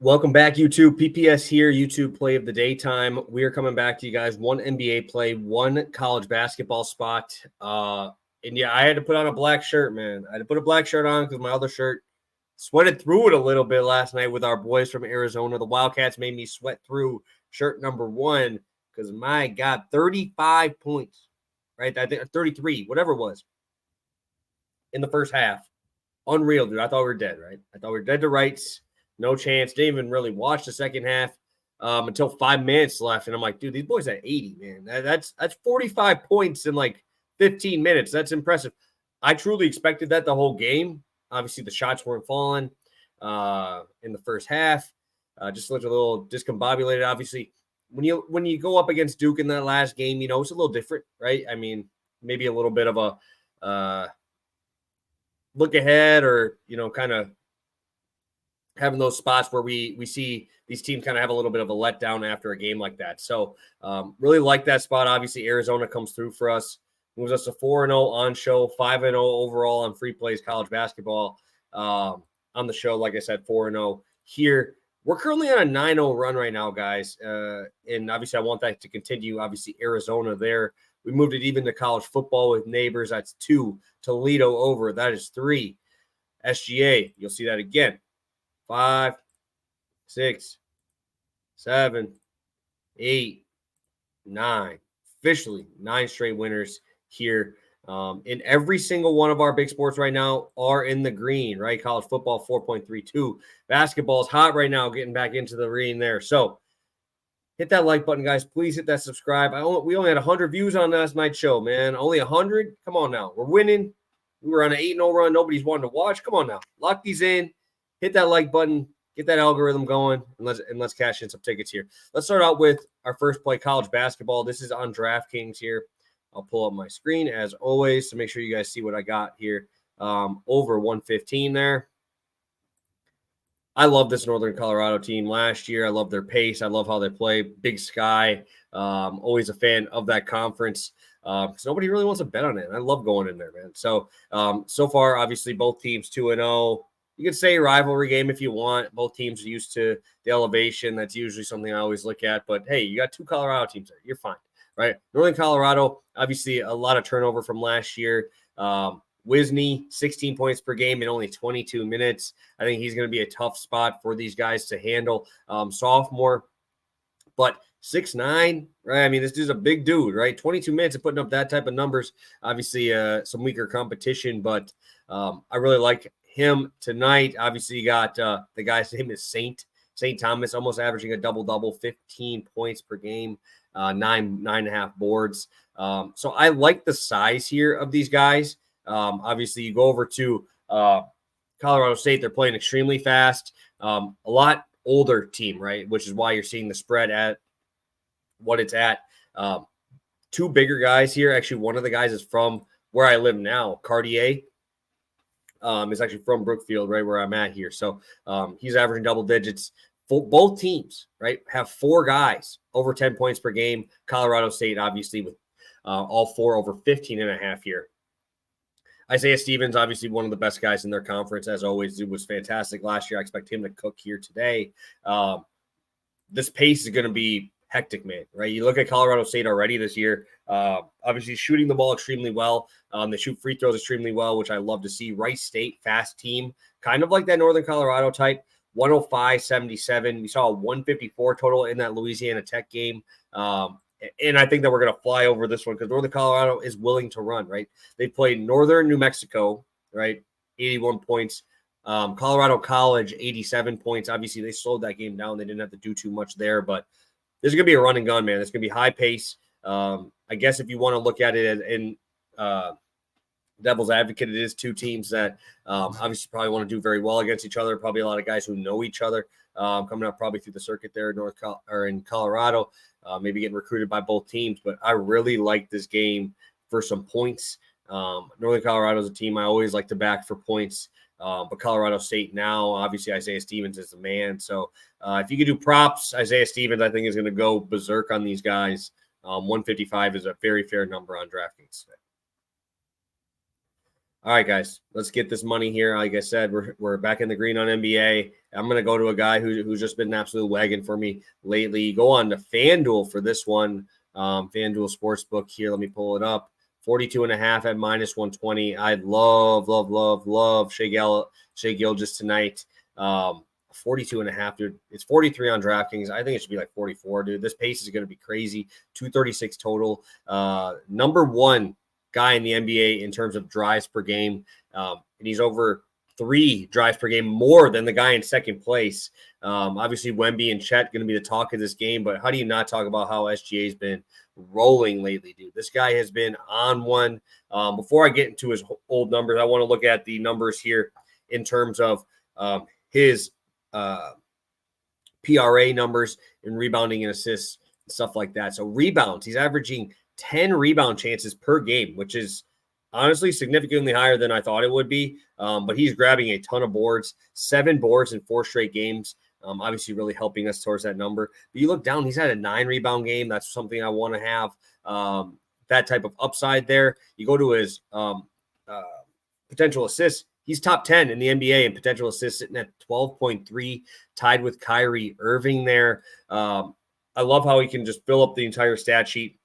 Welcome back, YouTube. PPS here, YouTube play of the daytime. We are coming back to you guys. One NBA play, one college basketball spot. And yeah, I had to put on a black shirt, man. I had to put a black shirt on because my other shirt sweated through it a little bit last night with our boys from Arizona. The Wildcats made me sweat through shirt number one because, my God, 35 points, right? I think 33, whatever it was, in the first half. Unreal, dude. I thought we were dead, right? I thought we were dead to rights. No chance. Didn't even really watch the second half until 5 minutes left. And I'm like, dude, these boys at 80, man. That's 45 points in like 15 minutes. That's impressive. I truly expected that the whole game. Obviously, the shots weren't falling in the first half. Just looked a little discombobulated. Obviously, when you go up against Duke in that last game, you know, it's a little different, right? I mean, maybe a little bit of a look ahead or, you know, kind of having those spots where we see these teams kind of have a little bit of a letdown after a game like that. So really like that spot. Obviously, Arizona comes through for us, moves us to 4-0 on show, 5-0 overall on free plays college basketball on the show. Like I said, 4-0 here. We're currently on a 9-0 run right now, guys. And obviously, I want that to continue. Obviously, Arizona there. We moved it even to college football with neighbors. That's 2. Toledo over. That is 3. SGA, you'll see that again. 5, 6, 7, 8, 9. Officially 9 straight winners here. In every single one of our big sports right now are in the green, right? College football 4.32. Basketball is hot right now, getting back into the green there. So hit that like button, guys. Please hit that subscribe. We only had 100 views on last night's show, man. Only 100. Come on now. We're winning. We were on an 8-0 run. Nobody's wanting to watch. Come on now. Lock these in. Hit that like button. Get that algorithm going, and let's cash in some tickets here. Let's start out with our first play, college basketball. This is on DraftKings here. I'll pull up my screen as always to make sure you guys see what I got here. Over 115 there. I love this Northern Colorado team last year. I love their pace. I love how they play. Big Sky. Always a fan of that conference. Because nobody really wants to bet on it. I love going in there, man. So, so far, obviously, both teams 2-0. You could say rivalry game if you want. Both teams are used to the elevation. That's usually something I always look at. But, hey, you got 2 Colorado teams there. You're fine, right? Northern Colorado, obviously, a lot of turnover from last year. Wisney, 16 points per game in only 22 minutes. I think he's going to be a tough spot for these guys to handle. Sophomore, but 6'9", right? I mean, this dude's a big dude, right? 22 minutes of putting up that type of numbers. Obviously, some weaker competition, but I really like him tonight. Obviously, you got the guy's name is St. Thomas, almost averaging a double-double, 15 points per game, 9.5 boards. So I like the size here of these guys. Obviously, you go over to Colorado State. They're playing extremely fast. A lot older team, right? Which is why you're seeing the spread at what it's at. 2 bigger guys here. Actually, one of the guys is from where I live now. Cartier is actually from Brookfield, right where I'm at here. So he's averaging double digits. Both teams, right, have 4 guys over 10 points per game. Colorado State, obviously, with all 4 over 15.5 here. Isaiah Stevens, obviously one of the best guys in their conference, as always. Dude was fantastic last year. I expect him to cook here today. This pace is going to be hectic, man, right? You look at Colorado State already this year, obviously shooting the ball extremely well. They shoot free throws extremely well, which I love to see. Rice State, fast team, kind of like that Northern Colorado type, 105-77. We saw a 154 total in that Louisiana Tech game. And I think that we're going to fly over this one because Northern Colorado is willing to run, right? They played Northern New Mexico, right? 81 points. Colorado College, 87 points. Obviously, they slowed that game down. They didn't have to do too much there, but this is going to be a run and gun, man. It's going to be high pace. I guess if you want to look at it in devil's advocate, it is 2 teams that obviously probably want to do very well against each other. Probably a lot of guys who know each other coming up probably through the circuit there in Colorado, maybe getting recruited by both teams. But I really like this game for some points. Northern Colorado is a team I always like to back for points. But Colorado State now, obviously Isaiah Stevens is the man. So if you could do props, Isaiah Stevens, I think, is going to go berserk on these guys. 155 is a very fair number on DraftKings today. All right, guys, let's get this money here. Like I said, we're back in the green on NBA. I'm going to go to a guy who's just been an absolute wagon for me lately. Go on to FanDuel for this one. FanDuel Sportsbook here. Let me pull it up. 42.5 at minus 120. I love Shea Gilgeous tonight. 42.5, dude. It's 43 on DraftKings. I think it should be like 44, dude. This pace is going to be crazy. 236 total. Number one guy in the NBA in terms of drives per game. And he's over 3 drives per game more than the guy in second place. Obviously, Wemby and Chet going to be the talk of this game, but how do you not talk about how SGA's been rolling lately, dude? This guy has been on one. Before I get into his old numbers, I want to look at the numbers here in terms of his PRA numbers and rebounding and assists and stuff like that. So rebounds, he's averaging 10 rebound chances per game, which is honestly significantly higher than I thought it would be. But he's grabbing a ton of boards, 7 boards in 4 straight games. Obviously really helping us towards that number. But you look down, he's had a 9 rebound game. That's something I want to have. That type of upside there. You go to his potential assists. He's top 10 in the NBA in potential assists, sitting at 12.3, tied with Kyrie Irving there. I love how he can just fill up the entire stat sheet.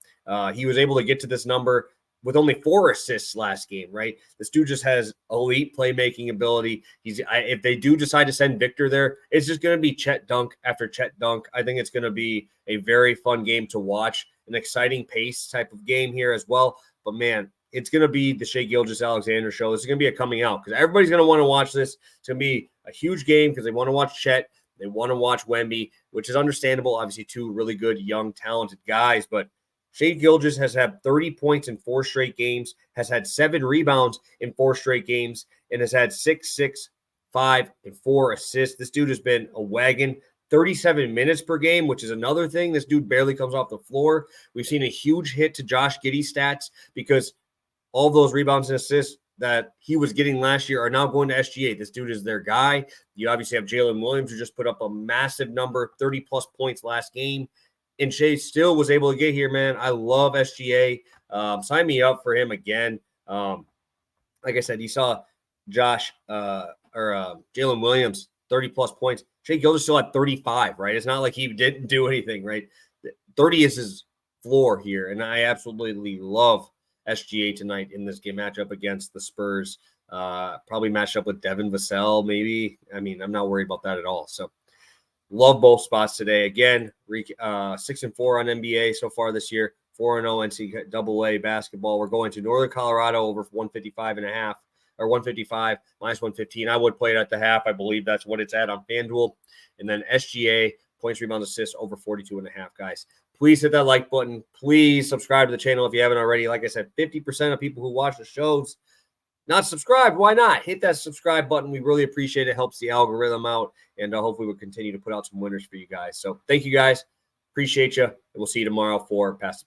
He was able to get to this number with only 4 assists last game, right? This dude just has elite playmaking ability. If they do decide to send Victor there, it's just going to be Chet dunk after Chet dunk. I think it's going to be a very fun game to watch, an exciting pace type of game here as well. But man, it's going to be the Shea Gilgeous-Alexander show. This is going to be a coming out because everybody's going to want to watch this. It's going to be a huge game because they want to watch Chet. They want to watch Wemby, which is understandable. Obviously, 2 really good, young, talented guys. But Shea Gilgeous has had 30 points in 4 straight games, has had 7 rebounds in 4 straight games, and has had 6, 5, and 4 assists. This dude has been a wagon. 37 minutes per game, which is another thing. This dude barely comes off the floor. We've seen a huge hit to Josh Giddey's stats because all of those rebounds and assists that he was getting last year are now going to SGA. This dude is their guy. You obviously have Jalen Williams, who just put up a massive number, 30-plus points last game. And Shea still was able to get here, man. I love SGA. Sign me up for him again. Like I said, you saw Jalen Williams, 30-plus points. Shea Gilgeous still had 35, right? It's not like he didn't do anything, right? 30 is his floor here, and I absolutely love SGA tonight in this game matchup against the Spurs. Probably matched up with Devin Vassell, maybe. I mean, I'm not worried about that at all. So love both spots today. Again, 6-4 on NBA so far this year, 4-0 NCAA basketball. We're going to Northern Colorado over 155.5 or 155 minus 115. I would play it at the half. I believe that's what it's at on FanDuel. And then SGA points, rebounds, assists over 42.5, guys. Please hit that like button. Please subscribe to the channel if you haven't already. Like I said, 50% of people who watch the shows not subscribed. Why not? Hit that subscribe button. We really appreciate it. It helps the algorithm out. And hopefully we'll continue to put out some winners for you guys. So thank you guys. Appreciate you. And we'll see you tomorrow for Pass